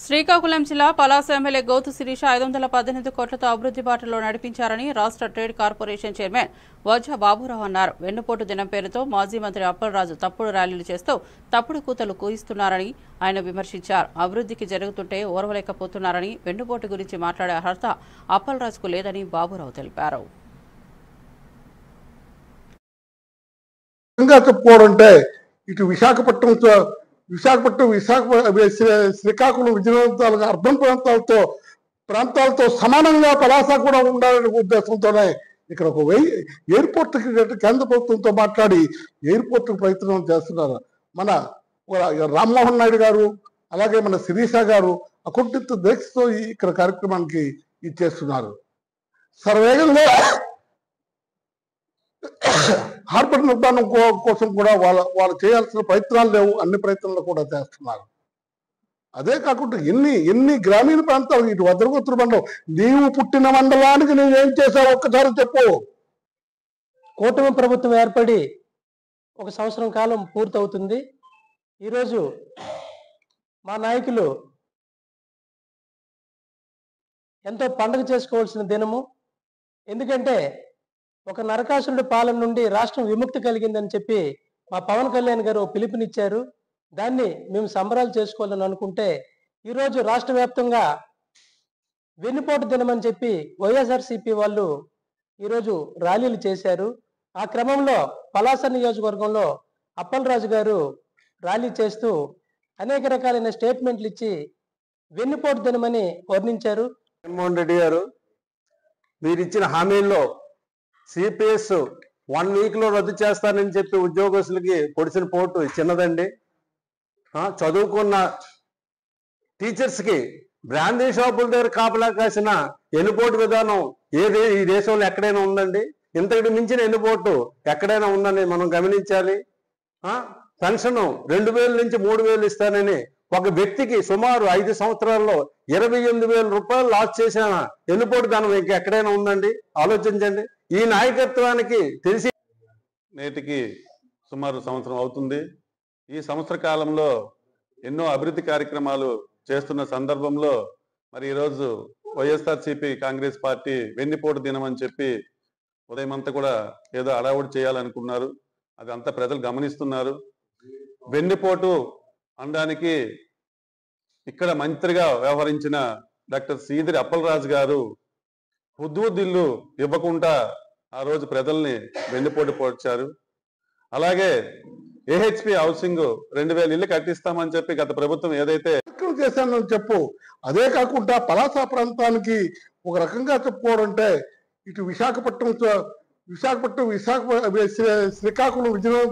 శ్రీకాకుళం జిల్లా పలాస ఎమ్మెల్యే గౌతు శిరీష 518 కోట్లతో అభివృద్ధి బాటలో నడిపించారని రాష్ట్ర trade corporation chairman Vajja Baburao అన్నారు. వెన్నుపోటు దినం పేరుతో మాజీ మంత్రి అప్పలరాజు తప్పుడు ర్యాలీలు చేస్తూ తప్పుడు కూతలు కూయిస్తున్నారని ఆయన విమర్శించారు. అభివృద్ధికి జరుగుతుంటే ఓర్వలేకపోతున్నారని, వెన్నుపోటు గురించి మాట్లాడే అర్హత అప్పలరాజుకు లేదని బాబురావు తెలిపారు. శ్రీకాకుళం విజయవంతాలుగా అర్బన్ ప్రాంతాలతో సమానంగా పలాస కూడా ఉండాలనే ఉద్దేశంతోనే ఇక్కడ ఒక ఎయిర్పోర్ట్ కేంద్ర ప్రభుత్వంతో మాట్లాడి ఎయిర్పోర్ట్ ప్రయత్నం చేస్తున్నారు. మన రామ్మోహన్ నాయుడు గారు, అలాగే మన శిరీష గారు అకుంఠిత దీక్షతో ఇక్కడ కార్యక్రమానికి ఇచ్చేస్తున్నారు. సర్వేగంగా హార్బర్ నిర్మాణం కోసం కూడా వాళ్ళు చేయాల్సిన ప్రయత్నాలు లేవు, అన్ని ప్రయత్నాలు కూడా చేస్తున్నారు. అదే కాకుండా ఎన్ని గ్రామీణ ప్రాంతాలు, ఇటు వజ్రగుత్తుల మండలం, నీవు పుట్టిన మండలానికి నువ్వేం చేశావు ఒక్కసారి చెప్పు. కూటమి ప్రభుత్వం ఏర్పడి 1 సంవత్సరం కాలం పూర్తవుతుంది. ఈరోజు మా నాయకులు ఎంతో పండుగ చేసుకోవాల్సిన దినము. ఎందుకంటే ఒక నరకాసురుడి పాలన నుండి రాష్ట్రం విముక్తి కలిగిందని చెప్పి మా పవన్ కళ్యాణ్ గారు పిలుపునిచ్చారు. దాన్ని మేము సంబరాలు చేసుకోవాలని అనుకుంటే ఈరోజు రాష్ట్ర వ్యాప్తంగా వెన్నుపోటు దినమని చెప్పి వైఎస్ఆర్సీపీ వాళ్ళు ఈరోజు ర్యాలీలు చేశారు. ఆ క్రమంలో పలాస నియోజకవర్గంలో అప్పలరాజు గారు ర్యాలీ చేస్తూ అనేక రకాలైన స్టేట్మెంట్లు ఇచ్చి వెన్నుపోటు దినమని వర్ణించారు. జగన్మోహన్ రెడ్డి గారు మీరు ఇచ్చిన హామీల్లో సిపిఎస్ 1 వీక్లో రద్దు చేస్తానని చెప్పి ఉద్యోగస్తులకి పొడిచిన పోటు చిన్నదండి. చదువుకున్న టీచర్స్కి బ్రాందీ షాపుల దగ్గర కాపలా కాసిన ఎన్నుపోటు విధానం ఈ దేశంలో ఎక్కడైనా ఉందండి? ఇంతటి మించిన ఎన్నుపోటు ఎక్కడైనా ఉందని మనం గమనించాలి. పెన్షన్ 2000 నుంచి 3000 ఇస్తానని ఒక వ్యక్తికి సుమారు 5 సంవత్సరాల్లో 28,000 రూపాయలు లాస్ చేసిన ఎన్నుపోటు ధనం ఇంకెక్కడైనా ఉందండి? ఆలోచించండి. ఈ నాయకత్వానికి తెలిసి నేటికి సుమారు సంవత్సరం అవుతుంది. ఈ సంవత్సర కాలంలో ఎన్నో అభివృద్ధి కార్యక్రమాలు చేస్తున్న సందర్భంలో మరి ఈరోజు వైఎస్ఆర్సీపీ కాంగ్రెస్ పార్టీ వెన్నుపోటు దినం అని చెప్పి ఉదయం అంతా కూడా ఏదో అడావుడి చేయాలనుకున్నారు. అది అంతా ప్రజలు గమనిస్తున్నారు. వెన్నుపోటు అనడానికి ఇక్కడ మంత్రిగా వ్యవహరించిన డాక్టర్ సీదిరి అప్పలరాజు గారు పొద్దుదిల్లు ఇవ్వకుండా ఆ రోజు ప్రజల్ని వెన్నుపోటు పోడ్చారు. అలాగే ఏహెచ్పి హౌసింగ్ 2000 ఇల్లు కట్టిస్తామని చెప్పి గత ప్రభుత్వం ఏదైతే చేశానని చెప్పు. అదే కాకుండా పలాస ప్రాంతానికి ఒక రకంగా చెప్పుకోవడం అంటే ఇటు శ్రీకాకుళం విజయవంతం